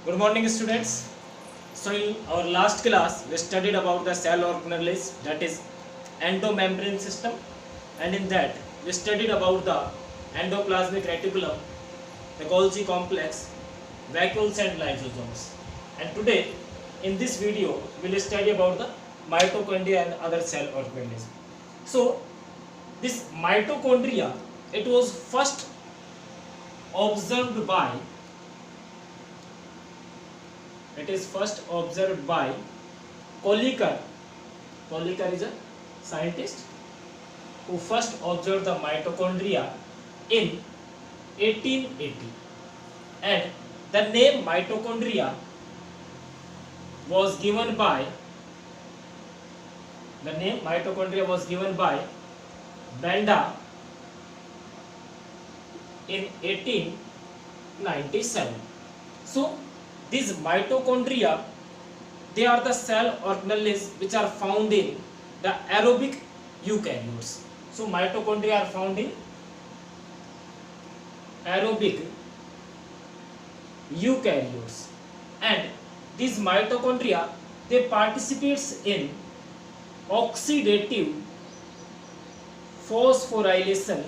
Good morning, students. So in our last class we studied about the cell organelles, that is endomembrane system, and in that we studied about the endoplasmic reticulum, the Golgi complex, vacuoles and lysosomes. And today in this video we will study about the mitochondria and other cell organelles. So this mitochondria, it was first observed by Kolliker. Kolliker is a scientist who first observed the mitochondria in 1880, and the name mitochondria was given by Benda in 1897. So these mitochondria, they are the cell organelles which are found in the aerobic eukaryotes. So mitochondria are found in aerobic eukaryotes, and these mitochondria, they participates in oxidative phosphorylation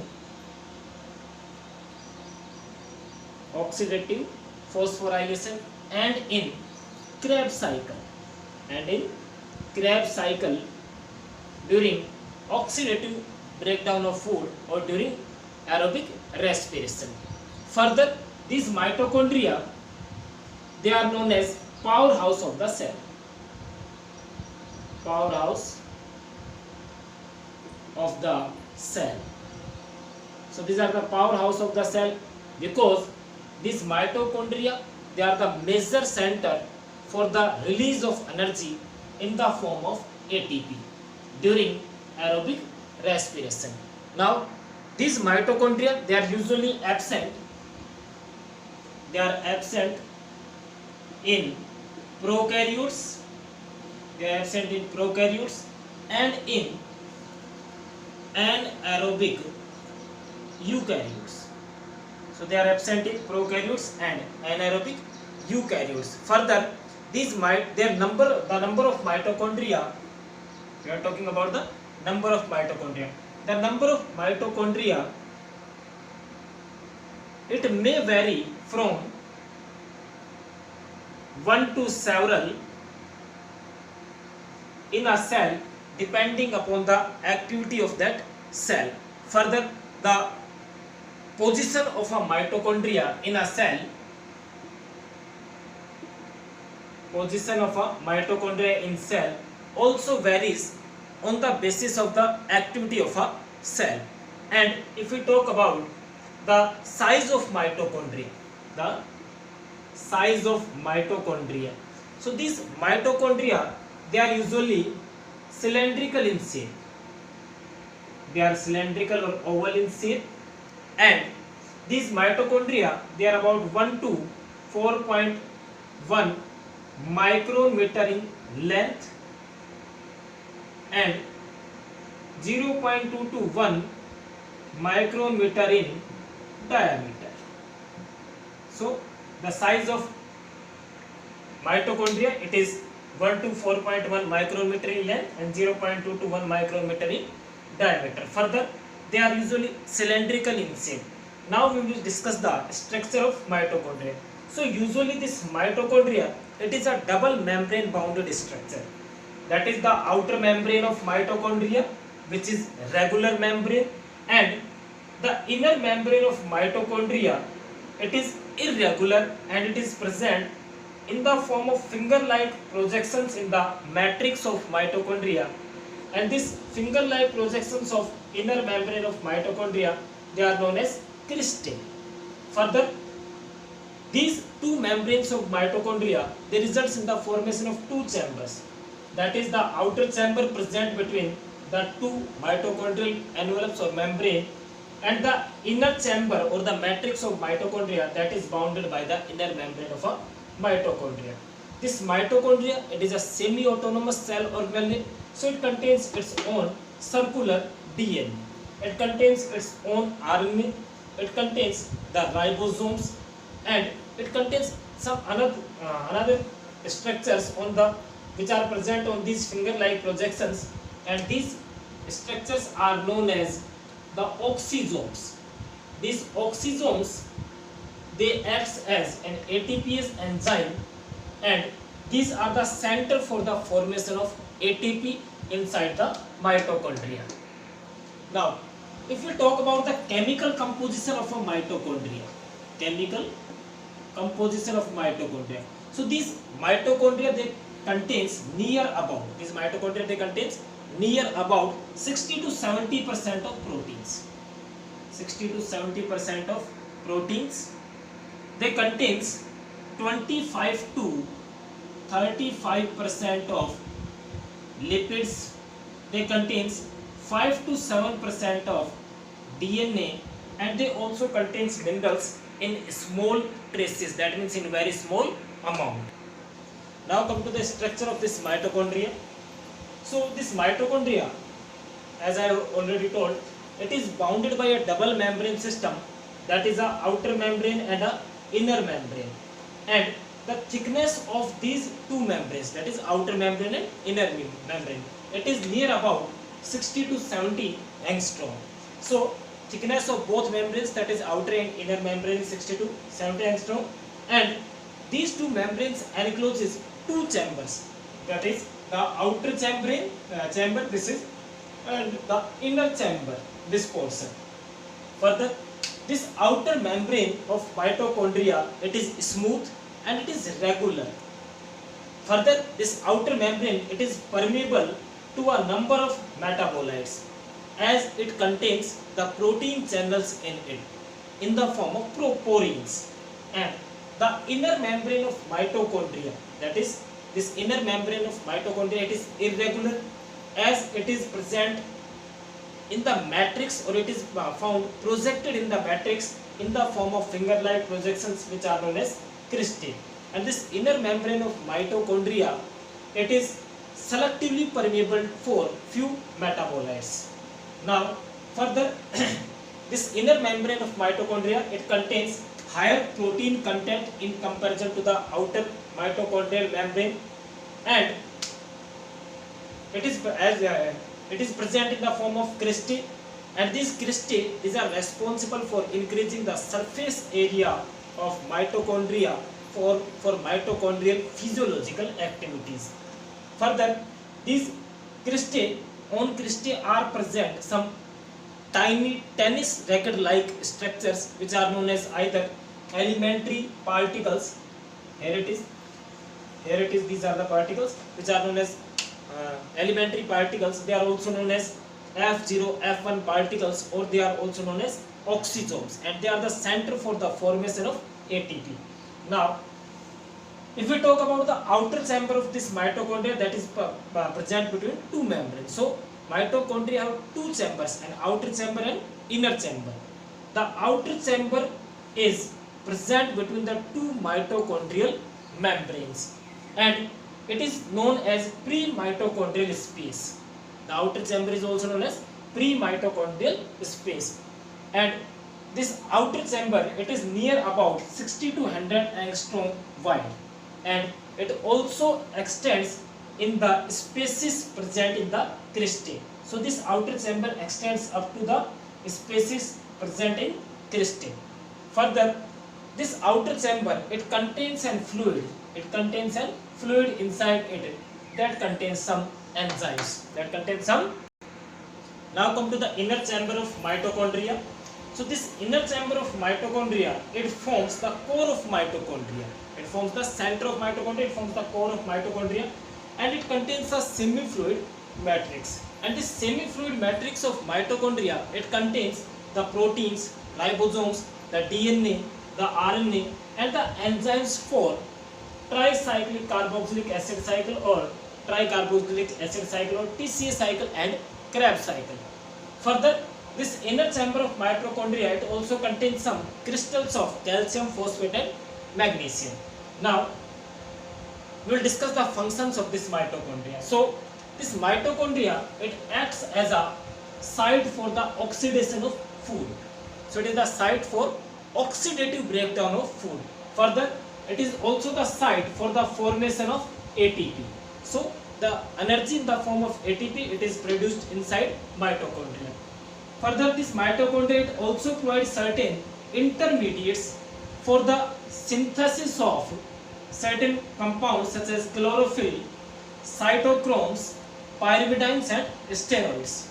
and in Krebs cycle during oxidative breakdown of food or during aerobic respiration. Further, these mitochondria, they are known as powerhouse of the cell. So these are the powerhouse of the cell because these mitochondria, they are the major center for the release of energy in the form of ATP during aerobic respiration. Now these mitochondria, they are usually absent in prokaryotes, and in anaerobic eukaryotes. So they are absent in prokaryotes and anaerobic eukaryotes. Further, the number of mitochondria, we are talking about the number of mitochondria. The number of mitochondria, it may vary from 1 to several in a cell depending upon the activity of that cell. Further, the position of a mitochondria in a cell, also varies on the basis of the activity of a cell. And if we talk about the size of mitochondria, so these mitochondria, they are usually cylindrical in shape. They are cylindrical or oval in shape, and these mitochondria, they are about 1 to 4.1 micrometer in length and 0.2 to 1 micrometer in diameter. So the size of mitochondria, it is 1 to 4.1 micrometer in length and 0.2 to 1 micrometer in diameter. Further, they are usually cylindrical in shape. Now we will discuss the structure of mitochondria. So usually this mitochondria, it is a double membrane bounded structure. That is the outer membrane of mitochondria, which is regular membrane, and the inner membrane of mitochondria, it is irregular and it is present in the form of finger-like projections in the matrix of mitochondria. And these finger-like projections of inner membrane of mitochondria, they are known as cristae. Further, these two membranes of mitochondria, they results in the formation of two chambers. That is the outer chamber present between the two mitochondrial envelopes or membrane, and the inner chamber or the matrix of mitochondria, that is bounded by the inner membrane of a mitochondria. This mitochondria, it is a semi-autonomous cell organelle, so it contains its own circular DNA. It contains its own RNA, it contains the ribosomes, and it contains some another structures on the which are present on these finger-like projections, and these structures are known as the oxysomes. These oxysomes, they act as an ATPase enzyme, and these are the center for the formation of ATP inside the mitochondria. Now, if we talk about the chemical composition of a mitochondria, chemical composition of mitochondria. So these mitochondria, they contains near about, these mitochondria, they contains near about 60 to 70% of proteins. 60 to 70% of proteins. They contains 25 to 35% of lipids. They contains 5 to 7% of DNA, and they also contains minerals in small traces, that means in very small amount. Now come to the structure of this mitochondria. So this mitochondria, as I have already told, it is bounded by a double membrane system, that is a outer membrane and a inner membrane, and the thickness of these two membranes, that is outer membrane and inner membrane, it is near about 60 to 70 angstrom. So thickness of both membranes, that is outer and inner membrane, is 60 to 70 angstrom, and these two membranes encloses two chambers, that is the outer chamber, this is, and the inner chamber, this portion. Further, this outer membrane of mitochondria, it is smooth and it is regular. Further, this outer membrane, it is permeable to a number of metabolites, as it contains the protein channels in it in the form of porins. And the inner membrane of mitochondria, that is this inner membrane of mitochondria, it is irregular, as it is present in the matrix, or it is found projected in the matrix in the form of finger-like projections, which are known as cristae. And this inner membrane of mitochondria, it is selectively permeable for few metabolites. Now further, this inner membrane of mitochondria, it contains higher protein content in comparison to the outer mitochondrial membrane, and it is present in the form of cristae, and these cristae, these are responsible for increasing the surface area of mitochondria for mitochondrial physiological activities. Further, these cristae are present some tiny tennis racket like structures, which are known as either elementary particles. Here it is, these are the particles which are known as elementary particles. They are also known as F0, F1 particles, or they are also known as oxysomes, and they are the center for the formation of ATP. Now, if we talk about the outer chamber of this mitochondria, that is present between two membranes. So mitochondria have two chambers, an outer chamber and inner chamber. The outer chamber is present between the two mitochondrial membranes, and it is known as pre-mitochondrial space. The outer chamber is also known as pre-mitochondrial space, and this outer chamber, it is near about 60 to 100 angstrom wide, and it also extends in the spaces present in the cristae. So this outer chamber extends up to the spaces present in cristae. Further, this outer chamber, it contains a fluid. It contains a fluid inside it that contains some enzymes. Now come to the inner chamber of mitochondria. So this inner chamber of mitochondria, it forms the core of mitochondria. It forms the center of mitochondria. It forms the core of mitochondria, and it contains a semi-fluid matrix. And this semi-fluid matrix of mitochondria, it contains the proteins, ribosomes, the DNA, the RNA, and the enzymes for tricyclic carboxylic acid cycle, or tricarboxylic acid cycle, or TCA cycle, and Krebs cycle. Further, this inner chamber of mitochondria, it also contains some crystals of calcium, phosphate, and magnesium. Now, we will discuss the functions of this mitochondria. So, this mitochondria, it acts as a site for the oxidation of food. So, it is the site for oxidative breakdown of food. Further, it is also the site for the formation of ATP. So the energy in the form of ATP, it is produced inside mitochondria. Further, this mitochondria it also provides certain intermediates for the synthesis of certain compounds such as chlorophyll, cytochromes, pyrimidines and steroids.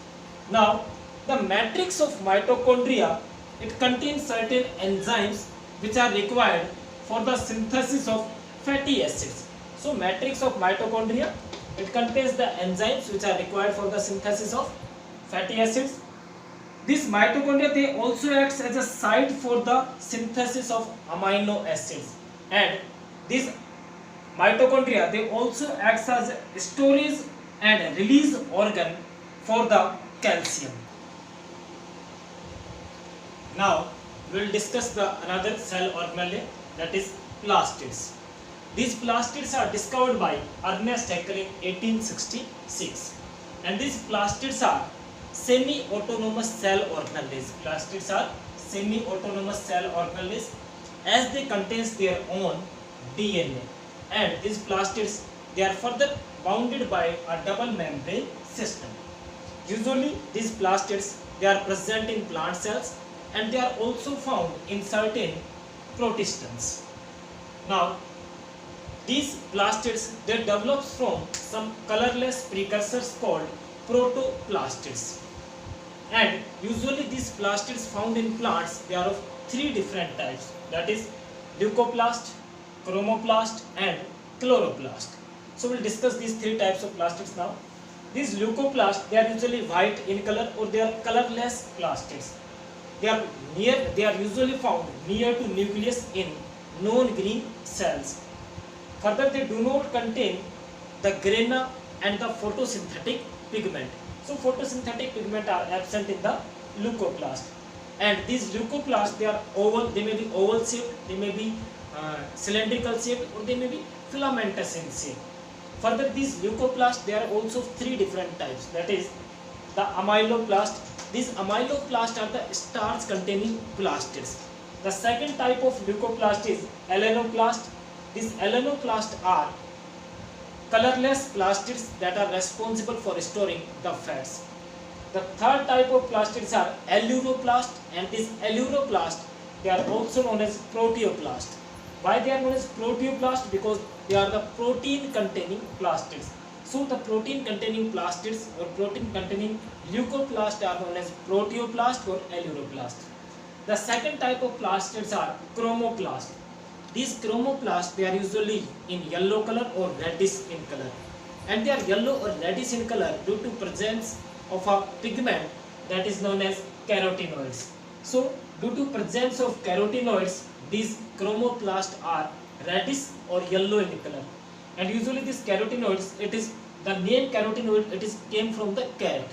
Now, the matrix of mitochondria, it contains certain enzymes which are required for the synthesis of fatty acids. So, matrix of mitochondria, it contains the enzymes which are required for the synthesis of fatty acids. These mitochondria, they also acts as a site for the synthesis of amino acids, and these mitochondria, they also acts as a storage and release organ for the calcium. Now we will discuss the another cell organelle, that is plastids. These plastids are discovered by Ernest Haeckel in 1866, and these plastids are semi-autonomous cell organelles. Plastids are semi-autonomous cell organelles as they contains their own DNA, and these plastids, they are further bounded by a double membrane system. Usually these plastids, they are present in plant cells and they are also found in certain protists. Now these plastids, they develop from some colorless precursors called protoplastids, and usually these plastids found in plants, they are of three different types, that is leucoplast, chromoplast and chloroplast. So we will discuss these three types of plastids now. These leucoplasts, they are usually white in color or they are colorless plastids. They are usually found near to nucleus in non-green cells. Further, they do not contain the grana and the photosynthetic pigment. So photosynthetic pigment are absent in the leucoplast. And these leucoplasts, they are oval, they may be oval shaped, they may be cylindrical shaped, or they may be filamentous in shape. Further, these leucoplasts, they are also three different types, that is the amyloplast. These amyloplasts are the starch containing plastids. The second type of leucoplast is elenoplast. These elenoplasts are colorless plastids that are responsible for storing the fats. The third type of plastids are alluroplast, and these alluroplast, they are also known as proteoplast. Why they are known as proteoplast? Because they are the protein containing plastids. So the protein containing plastids or protein containing leucoplast are known as proteoplast or alluroplast. The second type of plastids are chromoplast. These chromoplasts, they are usually in yellow color or reddish in color, and they are yellow or reddish in color due to presence of a pigment that is known as carotenoids. So due to presence of carotenoids, these chromoplasts are reddish or yellow in color, and usually these carotenoids, it is the name carotenoid, it is came from the carrot,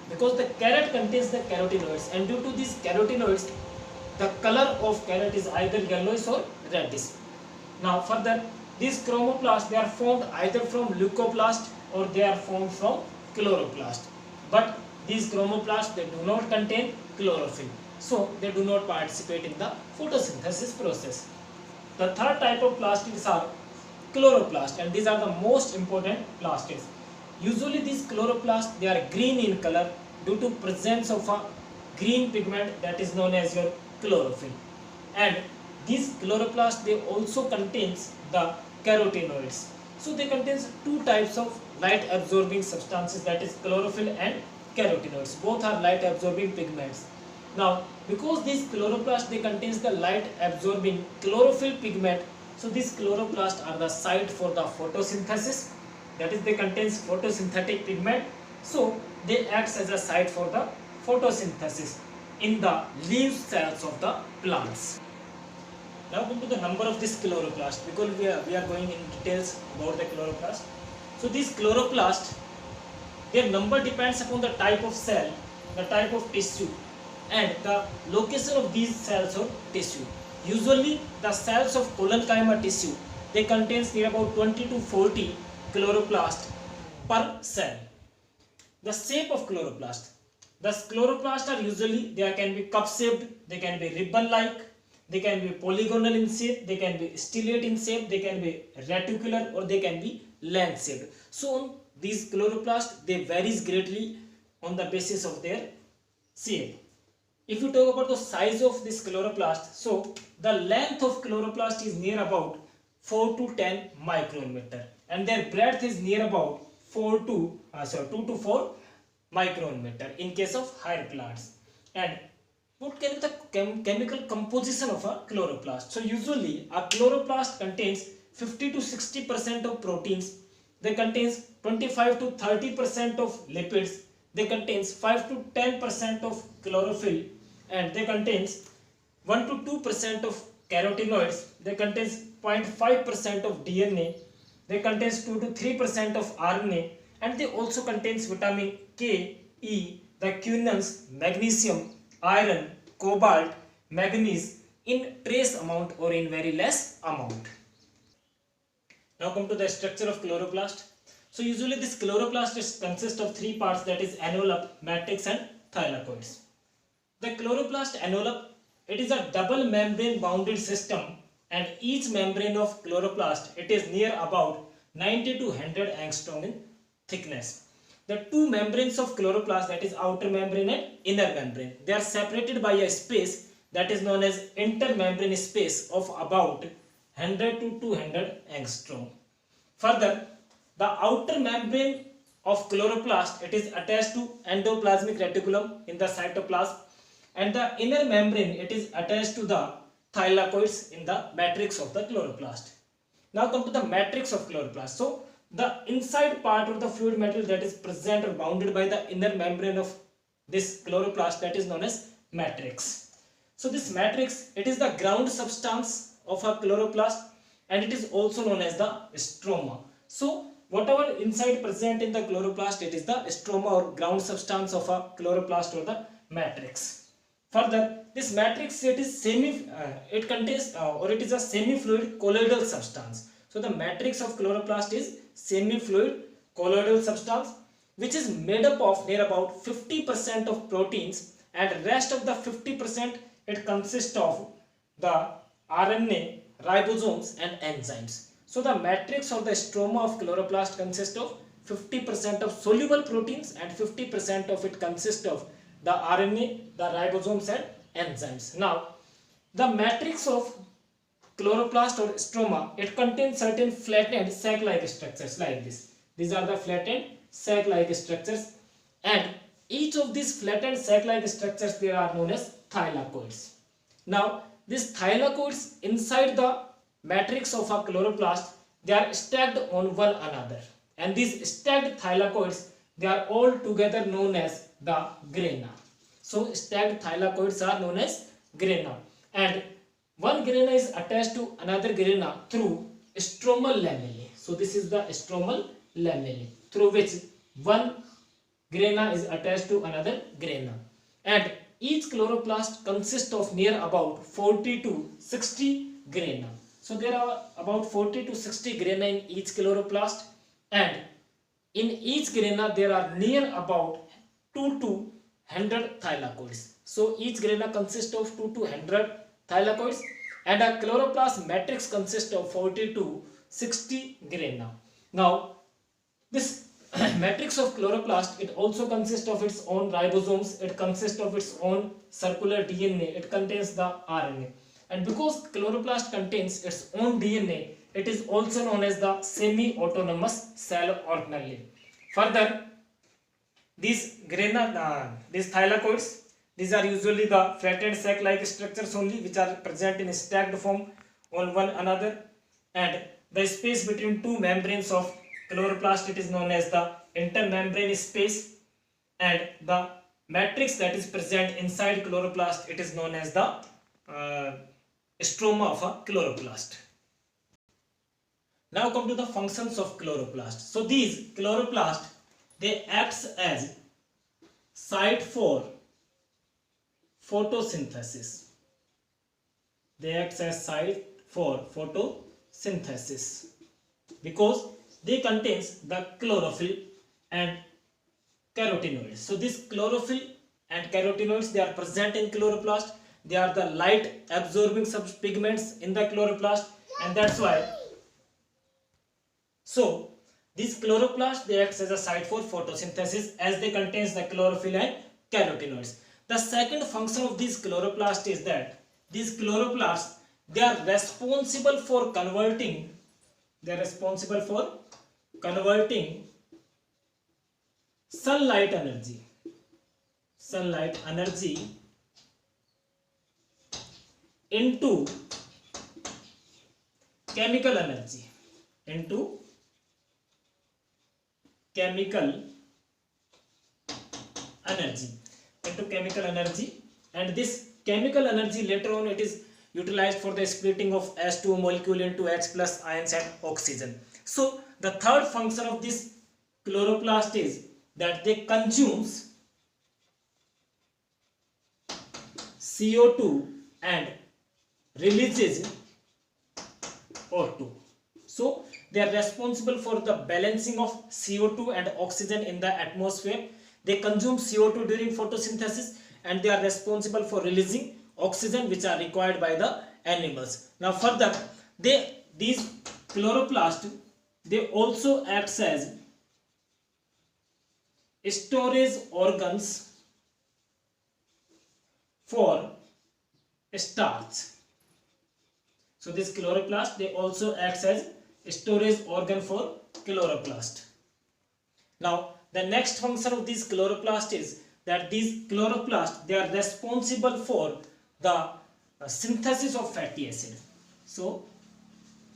because the carrot contains the carotenoids, and due to these carotenoids, the color of carrot is either yellowish or reddish. Now further, these chromoplasts, they are formed either from leucoplast or they are formed from chloroplast. But these chromoplasts, they do not contain chlorophyll, so they do not participate in the photosynthesis process. The third type of plastids are chloroplast, and these are the most important plastids. Usually these chloroplasts, they are green in color due to presence of a green pigment that is known as your chlorophyll. And these chloroplasts, they also contains the carotenoids. So they contains two types of light absorbing substances, that is chlorophyll and carotenoids. Both are light absorbing pigments. Now because these chloroplasts, they contains the light absorbing chlorophyll pigment, so these chloroplasts are the site for the photosynthesis, that is they contains photosynthetic pigment, so they acts as a site for the photosynthesis in the leaf cells of the plants. Now come to the number of this chloroplast, because we are going in details about the chloroplast. So these chloroplast, their number depends upon the type of cell, the type of tissue, and the location of these cells or tissue. Usually the cells of colon-chyma tissue, they contains near about 20 to 40 chloroplast per cell. The shape of chloroplast. The chloroplasts are usually, they can be cup shaped, they can be ribbon like, they can be polygonal in shape, they can be stellate in shape, they can be reticular, or they can be lens shaped. So these chloroplasts, they varies greatly on the basis of their shape. If you talk about the size of this chloroplast, so the length of chloroplast is near about 4 to 10 micron meter, and their breadth is near about 2 to 4 micron meter in case of higher plants. And what can be the chemical composition of a chloroplast? So usually a chloroplast contains 50 to 60% of proteins. They contains 25 to 30% of lipids. They contains 5 to 10% of chlorophyll, and they contains 1 to 2% of carotenoids. They contains 0.5% of DNA. They contains 2 to 3% of RNA, and they also contains vitamin K, E, the quinones, magnesium, iron, cobalt, manganese in trace amount or in very less amount. Now come to the structure of chloroplast. So usually this chloroplast consists of three parts, that is envelope, matrix and thylakoids. The chloroplast envelope, it is a double membrane bounded system, and each membrane of chloroplast, it is near about 90 to 100 angstrom in thickness. The two membranes of chloroplast, that is outer membrane and inner membrane, they are separated by a space that is known as intermembrane space of about 100 to 200 angstrom. Further, the outer membrane of chloroplast, it is attached to endoplasmic reticulum in the cytoplasm, and the inner membrane, it is attached to the thylakoids in the matrix of the chloroplast. Now come to the matrix of chloroplast. So the inside part of the fluid material that is present or bounded by the inner membrane of this chloroplast, that is known as matrix. So this matrix, it is the ground substance of a chloroplast, and it is also known as the stroma. So whatever inside present in the chloroplast, it is the stroma or ground substance of a chloroplast or the matrix. Further, this matrix, it is it contains or it is a semi-fluid colloidal substance. So the matrix of chloroplast is semi-fluid colloidal substance, which is made up of near about 50% of proteins, and rest of the 50%, it consists of the RNA, ribosomes and enzymes. So the matrix or the stroma of chloroplast consists of 50% of soluble proteins, and 50% of it consists of the RNA, the ribosomes and enzymes. Now, the matrix of chloroplast or stroma, it contains certain flattened sac-like structures like this. These are the flattened sac-like structures, and each of these flattened sac-like structures, they are known as thylakoids. Now, these thylakoids inside the matrix of a chloroplast, they are stacked on one another, and these stacked thylakoids, they are all together known as the grana. So stacked thylakoids are known as grana, and one grana is attached to another grana through stromal lamellae. So this is the stromal lamellae through which one grana is attached to another grana, and each chloroplast consists of near about 40 to 60 grana. So there are about 40 to 60 grana in each chloroplast, and in each grana there are near about 2 to 100 thylakoids. So each grana consists of 2 to 100 thylakoids, and a chloroplast matrix consists of 40 to 60 grana. Now this matrix of chloroplast, it also consists of its own ribosomes, it consists of its own circular DNA, it contains the RNA. And because chloroplast contains its own DNA, it is also known as the semi-autonomous cell organelle. Further, these thylakoids, these are usually the flattened sac-like structures only, which are present in stacked form on one another, and the space between two membranes of chloroplast, it is known as the intermembrane space, and the matrix that is present inside chloroplast, it is known as the stroma of a chloroplast. Now come to the functions of chloroplast. So these chloroplast, they acts as site for photosynthesis. They act as site for photosynthesis because they contains the chlorophyll and carotenoids. So this chlorophyll and carotenoids, they are present in chloroplast, they are the light absorbing pigments in the chloroplast, and that's why. So these chloroplasts, they act as a site for photosynthesis as they contains the chlorophyll and carotenoids. The second function of these chloroplasts is that these chloroplasts, they are responsible for converting sunlight energy into chemical energy and this chemical energy later on it is utilized for the splitting of H2O molecule into H plus ions and oxygen. So the third function of this chloroplast is that they consumes CO2 and releases O2. So they are responsible for the balancing of CO2 and oxygen in the atmosphere. They consume CO2 during photosynthesis and they are responsible for releasing oxygen which are required by the animals. Now further, these chloroplasts, they also act as storage organs for starch. So this chloroplast, they also acts as storage organ for chloroplast. Now the next function of this chloroplast is that these chloroplasts, they are responsible for the synthesis of fatty acid. So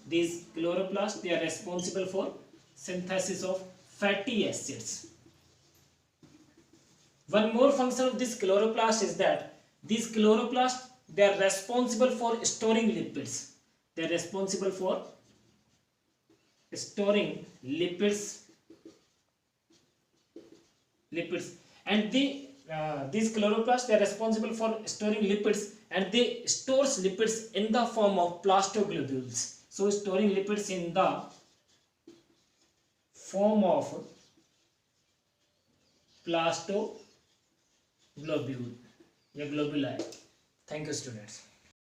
these chloroplasts, they are responsible for synthesis of fatty acids. One more function of this chloroplast is that these chloroplasts, they are responsible for storing lipids. They are responsible for storing lipids, and these chloroplasts, they are responsible for storing lipids, and they stores lipids in the form of plastoglobules. So storing lipids in the form of plastoglobule, globuli. Thank you, students.